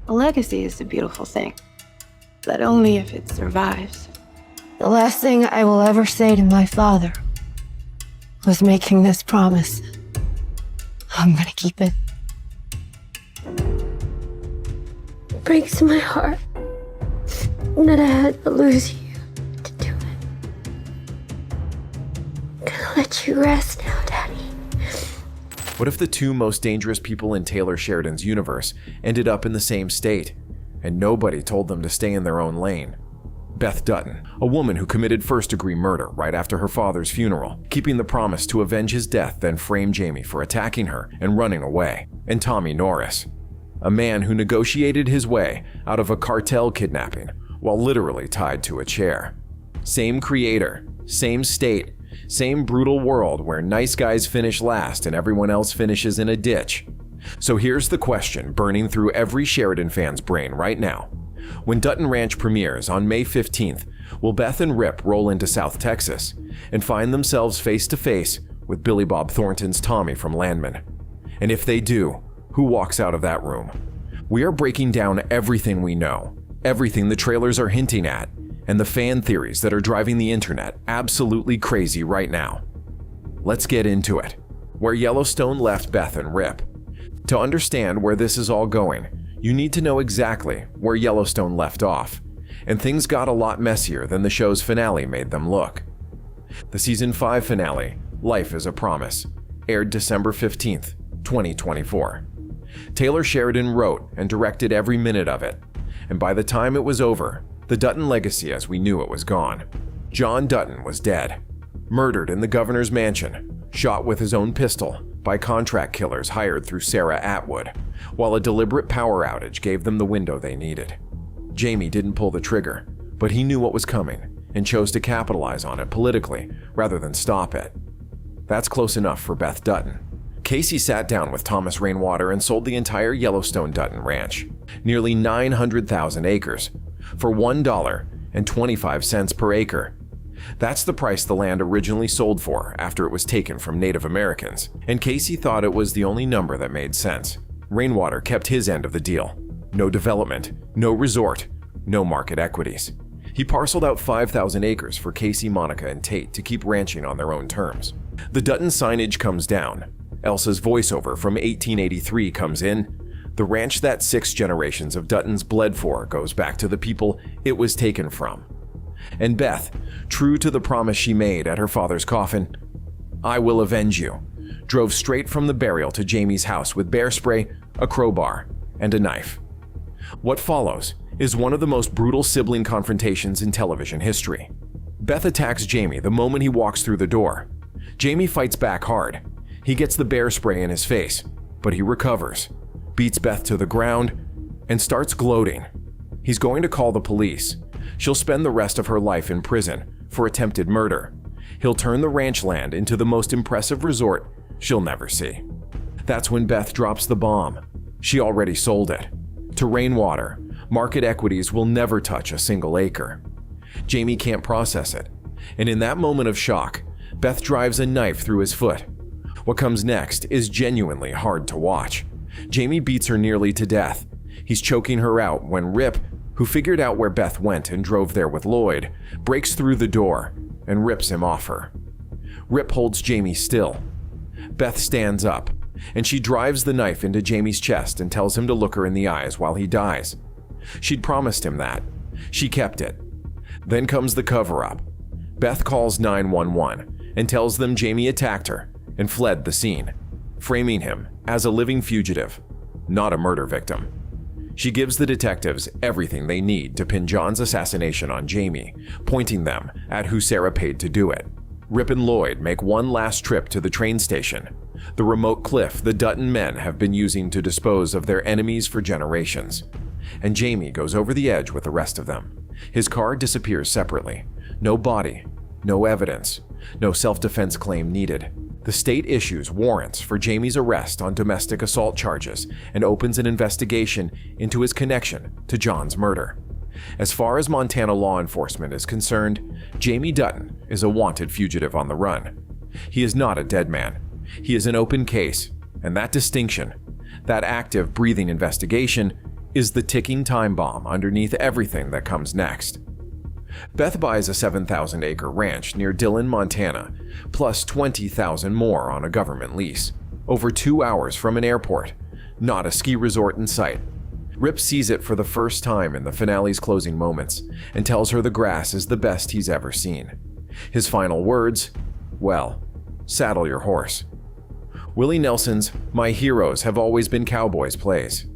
A legacy is a beautiful thing, but only if it survives. The last thing I will ever say to my father was making this promise. I'm gonna keep it. It breaks my heart that I had to lose you to do it. I'm gonna let you rest now, Daddy. What if the two most dangerous people in Taylor Sheridan's universe ended up in the same state, and nobody told them to stay in their own lane? Beth Dutton, a woman who committed first-degree murder right after her father's funeral, keeping the promise to avenge his death, then frame Jamie for attacking her and running away. And Tommy Norris, a man who negotiated his way out of a cartel kidnapping while literally tied to a chair. Same creator, same state, same brutal world where nice guys finish last and everyone else finishes in a ditch. So here's the question burning through every Sheridan fan's brain right now. When Dutton Ranch premieres on May 15th, will Beth and Rip roll into South Texas and find themselves face to face with Billy Bob Thornton's Tommy from Landman? And if they do, who walks out of that room? We are breaking down everything we know, everything the trailers are hinting at, and the fan theories that are driving the internet absolutely crazy right now. Let's get into it. Where Yellowstone left Beth and Rip. To understand where this is all going, you need to know exactly where Yellowstone left off, and things got a lot messier than the show's finale made them look. The season 5 finale, Life is a Promise, aired December 15th, 2024. Taylor Sheridan wrote and directed every minute of it, and by the time it was over, the Dutton legacy as we knew it was gone. John Dutton was dead, murdered in the governor's mansion, shot with his own pistol by contract killers hired through Sarah Atwood, while a deliberate power outage gave them the window they needed. Jamie didn't pull the trigger, but he knew what was coming and chose to capitalize on it politically rather than stop it. That's close enough for Beth Dutton. Casey sat down with Thomas Rainwater and sold the entire Yellowstone Dutton Ranch, nearly 900,000 acres, for $1.25 per acre. That's the price the land originally sold for after it was taken from Native Americans, and Casey thought it was the only number that made sense. Rainwater kept his end of the deal. No development, no resort, no market equities. He parceled out 5,000 acres for Casey, Monica, and Tate to keep ranching on their own terms. The Dutton signage comes down. Elsa's voiceover from 1883 comes in. The ranch that 6 generations of Duttons bled for goes back to the people it was taken from. And Beth, true to the promise she made at her father's coffin, "I will avenge you," drove straight from the burial to Jamie's house with bear spray, a crowbar, and a knife. What follows is one of the most brutal sibling confrontations in television history. Beth attacks Jamie the moment he walks through the door. Jamie fights back hard. He gets the bear spray in his face, but he recovers, beats Beth to the ground, and starts gloating. He's going to call the police. She'll spend the rest of her life in prison for attempted murder. He'll turn the ranch land into the most impressive resort she'll never see. That's when Beth drops the bomb. She already sold it. To Rainwater, market equities will never touch a single acre. Jamie can't process it, and in that moment of shock, Beth drives a knife through his foot. What comes next is genuinely hard to watch. Jamie beats her nearly to death. He's choking her out when Rip, who figured out where Beth went and drove there with Lloyd, breaks through the door and rips him off her. Rip holds Jamie still. Beth stands up, and she drives the knife into Jamie's chest and tells him to look her in the eyes while he dies. She'd promised him that. She kept it. Then comes the cover-up. Beth calls 911 and tells them Jamie attacked her and fled the scene, framing him as a living fugitive, not a murder victim. She gives the detectives everything they need to pin John's assassination on Jamie, pointing them at who Sarah paid to do it. Rip and Lloyd make one last trip to the train station, the remote cliff the Dutton men have been using to dispose of their enemies for generations. And Jamie goes over the edge with the rest of them. His car disappears separately. No body, no evidence, no self-defense claim needed. The state issues warrants for Jamie's arrest on domestic assault charges and opens an investigation into his connection to John's murder. As far as Montana law enforcement is concerned, Jamie Dutton is a wanted fugitive on the run. He is not a dead man. He is an open case, and that distinction, that active breathing investigation, is the ticking time bomb underneath everything that comes next. Beth buys a 7,000-acre ranch near Dillon, Montana, plus 20,000 more on a government lease, over 2 hours from an airport, not a ski resort in sight. Rip sees it for the first time in the finale's closing moments and tells her the grass is the best he's ever seen. His final words, well, saddle your horse. Willie Nelson's "My Heroes Have Always Been Cowboys" plays.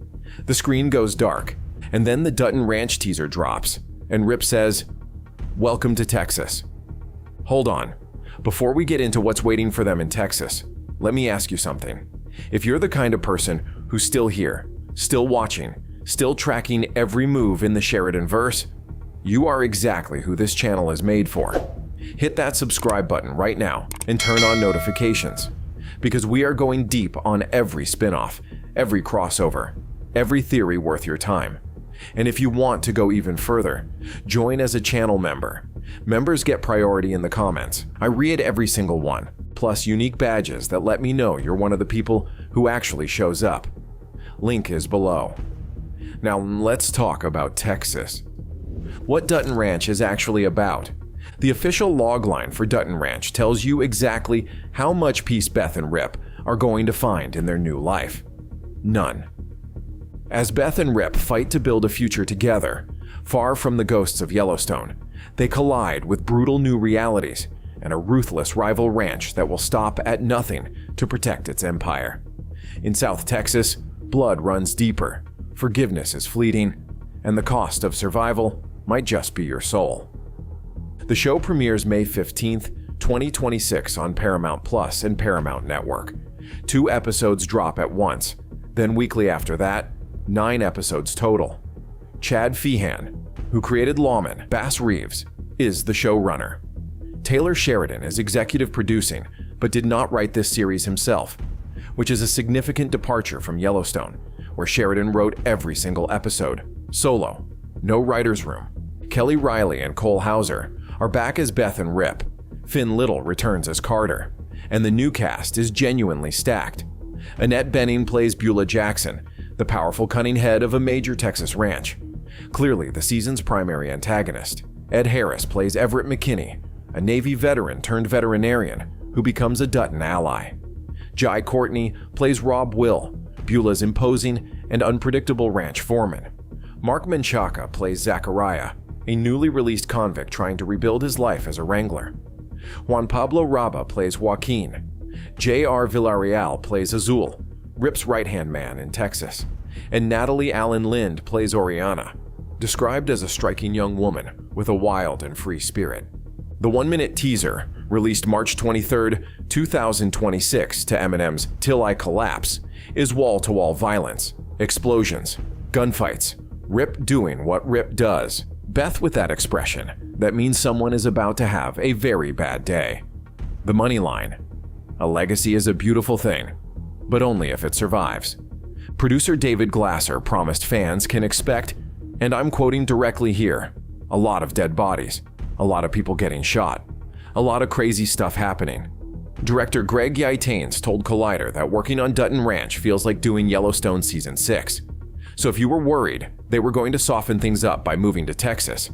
The screen goes dark, and then the Dutton Ranch teaser drops, and Rip says, "Welcome to Texas." Hold on. Before we get into what's waiting for them in Texas, let me ask you something. If you're the kind of person who's still here, still watching, still tracking every move in the Sheridan-verse, you are exactly who this channel is made for. Hit that subscribe button right now and turn on notifications, because we are going deep on every spinoff, every crossover, every theory worth your time. And if you want to go even further, join as a channel member. Members get priority in the comments. I read every single one, plus unique badges that let me know you're one of the people who actually shows up. Link is below. Now let's talk about Texas. What Dutton Ranch is actually about. The official logline for Dutton Ranch tells you exactly how much peace Beth and Rip are going to find in their new life. None. As Beth and Rip fight to build a future together, far from the ghosts of Yellowstone, they collide with brutal new realities and a ruthless rival ranch that will stop at nothing to protect its empire. In South Texas, blood runs deeper, forgiveness is fleeting, and the cost of survival might just be your soul. The show premieres May 15th, 2026 on Paramount Plus and Paramount Network. 2 episodes drop at once, then weekly after that, 9 episodes total. Chad Feehan, who created Lawman, Bass Reeves, is the showrunner. Taylor Sheridan is executive producing, but did not write this series himself, which is a significant departure from Yellowstone, where Sheridan wrote every single episode, solo, no writer's room. Kelly Riley and Cole Hauser are back as Beth and Rip. Finn Little returns as Carter, and the new cast is genuinely stacked. Annette Bening plays Beulah Jackson, the powerful cunning head of a major Texas ranch. Clearly the season's primary antagonist. Ed Harris plays Everett McKinney, a Navy veteran turned veterinarian who becomes a Dutton ally. Jai Courtney plays Rob Will, Beulah's imposing and unpredictable ranch foreman. Mark Menchaca plays Zachariah, a newly released convict trying to rebuild his life as a wrangler. Juan Pablo Raba plays Joaquin. J.R. Villarreal plays Azul, Rip's right-hand man in Texas. And Natalie Allen Lind plays Oriana, described as a striking young woman with a wild and free spirit. The 1-minute teaser, released March 23, 2026 to Eminem's Till I Collapse, is wall-to-wall violence, explosions, gunfights, Rip doing what Rip does, Beth with that expression that means someone is about to have a very bad day. The money line. A legacy is a beautiful thing, but only if it survives. Producer David Glasser promised fans can expect, and I'm quoting directly here, a lot of dead bodies, a lot of people getting shot, a lot of crazy stuff happening. Director Greg Yaitanes told Collider that working on Dutton Ranch feels like doing Yellowstone Season 6. So if you were worried they were going to soften things up by moving to Texas,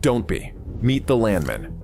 don't be. Meet the Landman.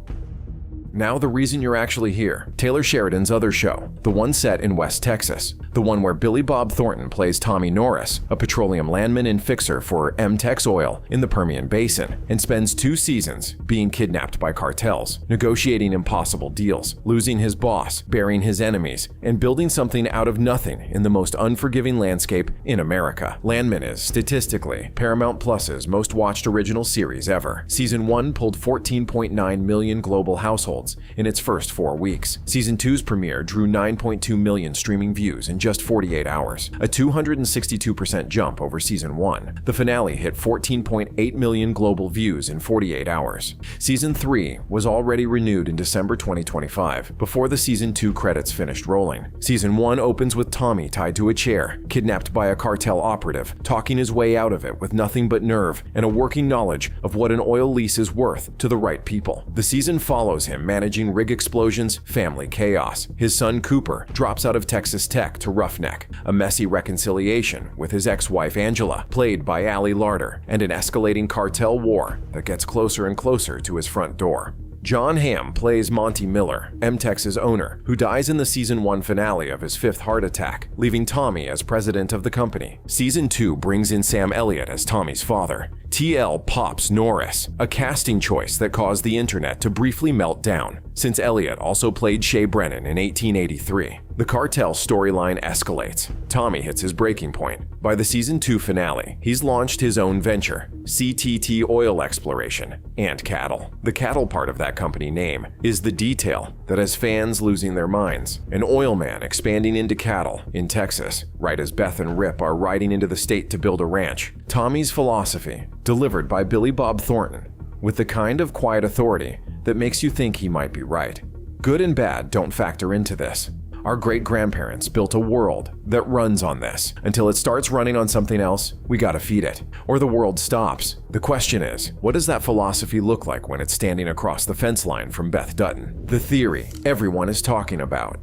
Now the reason you're actually here, Taylor Sheridan's other show, the one set in West Texas, the one where Billy Bob Thornton plays Tommy Norris, a petroleum landman and fixer for M-Tex Oil in the Permian Basin, and spends 2 seasons being kidnapped by cartels, negotiating impossible deals, losing his boss, burying his enemies, and building something out of nothing in the most unforgiving landscape in America. Landman is, statistically, Paramount Plus's most watched original series ever. Season 1 pulled 14.9 million global households in its first 4 weeks. Season 2's premiere drew 9.2 million streaming views in just 48 hours, a 262% jump over Season 1. The finale hit 14.8 million global views in 48 hours. Season 3 was already renewed in December 2025, before the Season 2 credits finished rolling. Season 1 opens with Tommy tied to a chair, kidnapped by a cartel operative, talking his way out of it with nothing but nerve and a working knowledge of what an oil lease is worth to the right people. The season follows him managing rig explosions, family chaos. His son Cooper drops out of Texas Tech to roughneck, a messy reconciliation with his ex-wife Angela, played by Ali Larter, and an escalating cartel war that gets closer and closer to his front door. John Hamm plays Monty Miller, M-Tex's owner, who dies in the Season 1 finale of his 5th heart attack, leaving Tommy as president of the company. Season 2 brings in Sam Elliott as Tommy's father. T.L. Pops Norris, a casting choice that caused the internet to briefly melt down, since Elliott also played Shea Brennan in 1883. The cartel storyline escalates. Tommy hits his breaking point. By the Season 2 finale, he's launched his own venture, CTT Oil Exploration and Cattle. The cattle part of that company name is the detail that has fans losing their minds. An oil man expanding into cattle in Texas, right as Beth and Rip are riding into the state to build a ranch. Tommy's philosophy, delivered by Billy Bob Thornton, with the kind of quiet authority that makes you think he might be right. Good and bad don't factor into this. Our great-grandparents built a world that runs on this. Until it starts running on something else, we gotta feed it, or the world stops. The question is, what does that philosophy look like when it's standing across the fence line from Beth Dutton? The theory everyone is talking about.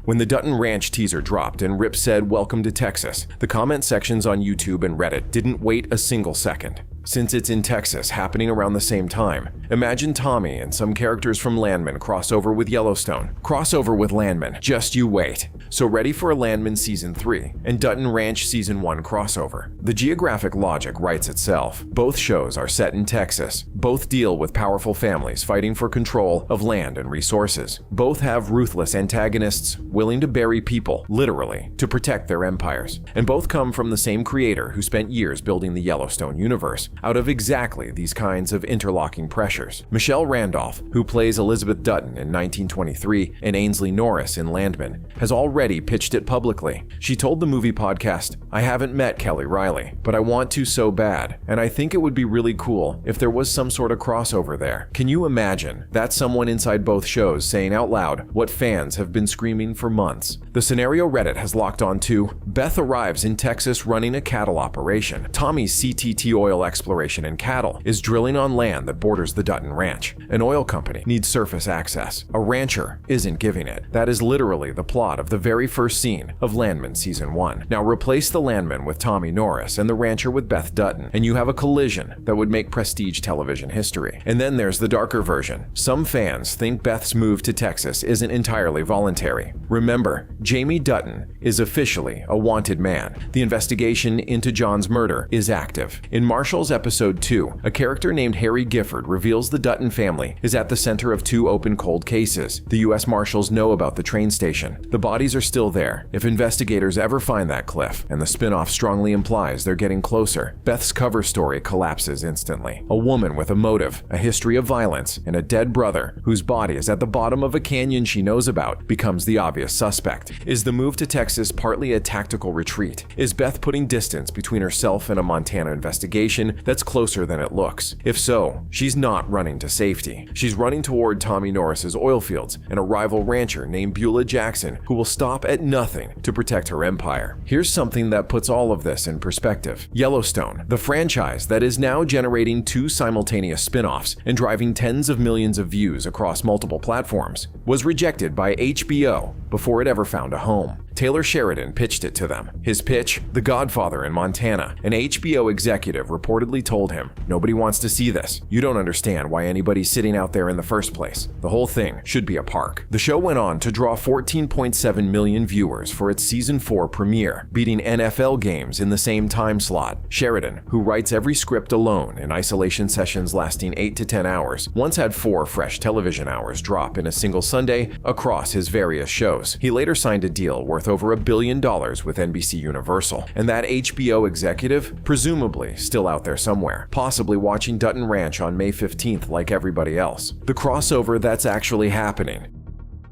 When the Dutton Ranch teaser dropped and Rip said, "Welcome to Texas," the comment sections on YouTube and Reddit didn't wait a single second. Since it's in Texas, happening around the same time, imagine Tommy and some characters from Landman crossover with Yellowstone. Crossover with Landman, just you wait. So ready for a Landman Season 3 and Dutton Ranch Season 1 crossover. The geographic logic writes itself. Both shows are set in Texas. Both deal with powerful families fighting for control of land and resources. Both have ruthless antagonists willing to bury people, literally, to protect their empires. And both come from the same creator who spent years building the Yellowstone universe, out of exactly these kinds of interlocking pressures. Michelle Randolph, who plays Elizabeth Dutton in 1923 and Ainsley Norris in Landman, has already pitched it publicly. She told the movie podcast, "I haven't met Kelly Riley, but I want to so bad, and I think it would be really cool if there was some sort of crossover there." Can you imagine? That's someone inside both shows saying out loud what fans have been screaming for months. The scenario Reddit has locked on to: Beth arrives in Texas running a cattle operation. Tommy's CTT Oil Exploration and Cattle is drilling on land that borders the Dutton Ranch. An oil company needs surface access. A rancher isn't giving it. That is literally the plot of the very first scene of Landman Season 1. Now replace the landman with Tommy Norris and the rancher with Beth Dutton, and you have a collision that would make prestige television history. And then there's the darker version. Some fans think Beth's move to Texas isn't entirely voluntary. Remember, Jamie Dutton is officially a wanted man. The investigation into John's murder is active. In Marshall's Episode 2, a character named Harry Gifford reveals the Dutton family is at the center of 2 open cold cases. The U.S. Marshals know about the train station. The bodies are still there. If investigators ever find that cliff, and the spinoff strongly implies they're getting closer, Beth's cover story collapses instantly. A woman with a motive, a history of violence, and a dead brother whose body is at the bottom of a canyon she knows about becomes the obvious suspect. Is the move to Texas partly a tactical retreat? Is Beth putting distance between herself and a Montana investigation that's closer than it looks? If so, she's not running to safety. She's running toward Tommy Norris's oil fields and a rival rancher named Beulah Jackson who will stop at nothing to protect her empire. Here's something that puts all of this in perspective. Yellowstone, the franchise that is now generating 2 simultaneous spin-offs and driving tens of millions of views across multiple platforms, was rejected by HBO before it ever found a home. Taylor Sheridan pitched it to them. His pitch, The Godfather in Montana. An HBO executive reportedly told him, "Nobody wants to see this. You don't understand why anybody's sitting out there in the first place. The whole thing should be a park." The show went on to draw 14.7 million viewers for its Season 4 premiere, beating NFL games in the same time slot. Sheridan, who writes every script alone in isolation sessions lasting 8 to 10 hours, once had 4 fresh television hours drop in a single Sunday across his various shows. He later signed a deal worth over $1 billion with NBC Universal, and that HBO executive, presumably still out there somewhere, possibly watching Dutton Ranch on May 15th like everybody else. The crossover that's actually happening.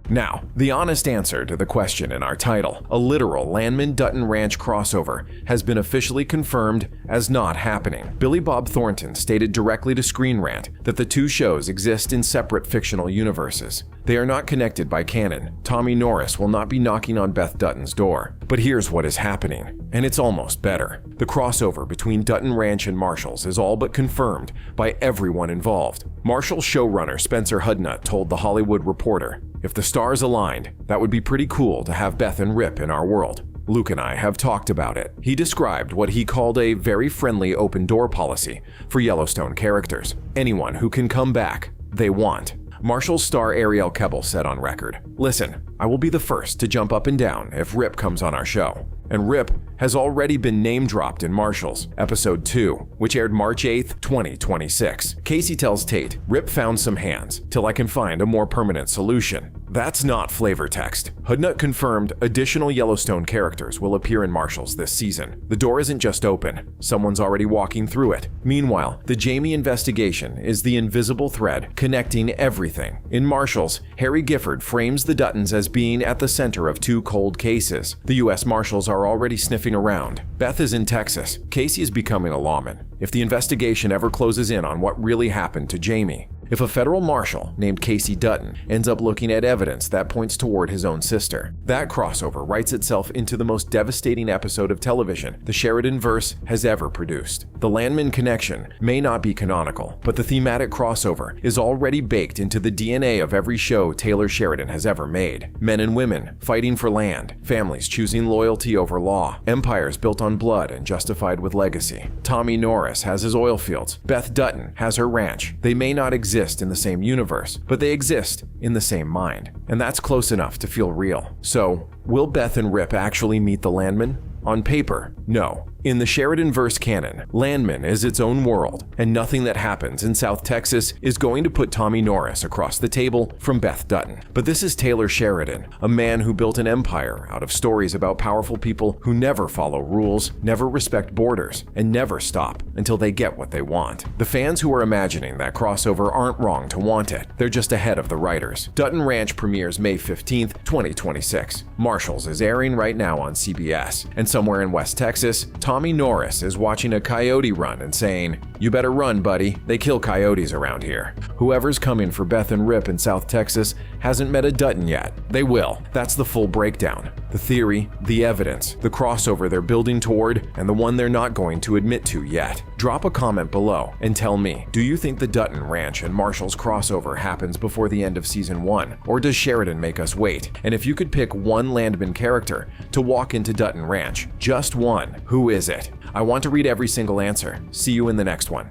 Now, the honest answer to the question in our title, a literal Landman Dutton Ranch crossover, has been officially confirmed as not happening. Billy Bob Thornton stated directly to Screen Rant that the two shows exist in separate fictional universes. They are not connected by canon. Tommy Norris will not be knocking on Beth Dutton's door. But here's what is happening, and it's almost better. The crossover between Dutton Ranch and Marshall's is all but confirmed by everyone involved. Marshall showrunner Spencer Hudnut told The Hollywood Reporter, "If the stars aligned, that would be pretty cool to have Beth and Rip in our world. Luke and I have talked about it." He described what he called a very friendly open door policy for Yellowstone characters. Anyone who can come back, they want. Marshall's star Ariel Kebble said on record, "Listen, I will be the first to jump up and down if Rip comes on our show." And Rip has already been name-dropped in Marshall's Episode 2, which aired March 8th, 2026. Casey tells Tate, "Rip found some hands till I can find a more permanent solution." That's not flavor text. Hudnut confirmed additional Yellowstone characters will appear in Marshall's this season. The door isn't just open, someone's already walking through it. Meanwhile, the Jamie investigation is the invisible thread connecting everything. In Marshall's, Harry Gifford frames the Duttons as being at the center of two cold cases. The U.S. Marshals are already sniffing around. Beth is in Texas. Casey is becoming a lawman. If the investigation ever closes in on what really happened to Jamie, if a federal marshal named Casey Dutton ends up looking at evidence that points toward his own sister, that crossover writes itself into the most devastating episode of television the Sheridan-verse has ever produced. The Landman connection may not be canonical, but the thematic crossover is already baked into the DNA of every show Taylor Sheridan has ever made. Men and women fighting for land, families choosing loyalty over law, empires built on blood and justified with legacy. Tommy Norris has his oil fields. Beth Dutton has her ranch. They may not exist in the same universe, but they exist in the same mind. And that's close enough to feel real. So, will Beth and Rip actually meet the Landman? On paper, no. In the Sheridan-verse canon, Landman is its own world, and nothing that happens in South Texas is going to put Tommy Norris across the table from Beth Dutton. But this is Taylor Sheridan, a man who built an empire out of stories about powerful people who never follow rules, never respect borders, and never stop until they get what they want. The fans who are imagining that crossover aren't wrong to want it. They're just ahead of the writers. Dutton Ranch premieres May 15th, 2026. Marshall's is airing right now on CBS, and somewhere in West Texas, Tommy Norris is watching a coyote run and saying, "You better run, buddy. They kill coyotes around here." Whoever's coming for Beth and Rip in South Texas hasn't met a Dutton yet. They will. That's the full breakdown. The theory, the evidence, the crossover they're building toward, and the one they're not going to admit to yet. Drop a comment below and tell me, do you think the Dutton Ranch and Marshall's crossover happens before the end of Season 1? Or does Sheridan make us wait? And if you could pick one Landman character to walk into Dutton Ranch, just one, who is it? I want to read every single answer. See you in the next one.